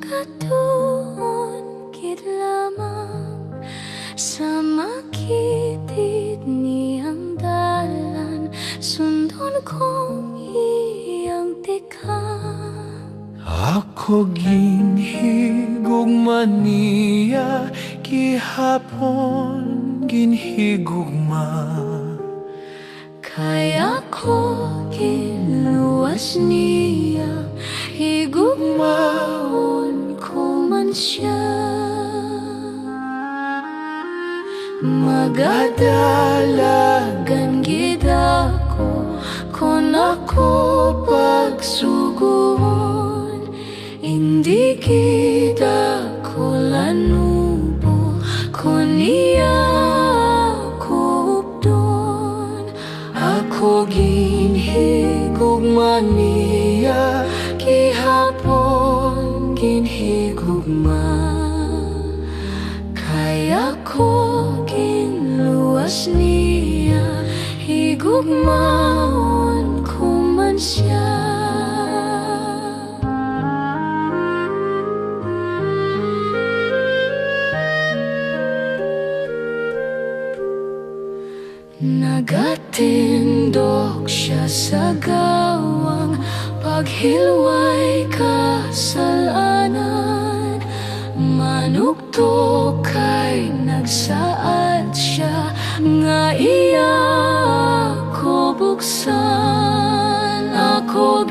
magatuon kit lamang sa makitid niyang dalan, sundon kong iyang tikam. Ako ginhigugman niya, gihapon ginhigugma. Kaya ko giluwas niya, higugmaon ko man siya. Magadalagan gid ako, kung ako pagsugon, hindi gid ako lanubo, kung iya ako updon. Ako ginhigugma niya, gihapon ginhigugma. Kaya ko ginluwas niya, higugmaon ko man siya. Nagatindog siya sa gawang paghilway kasalanan. Manugto kay nagsaad siya, nga iya ko buksan. Ako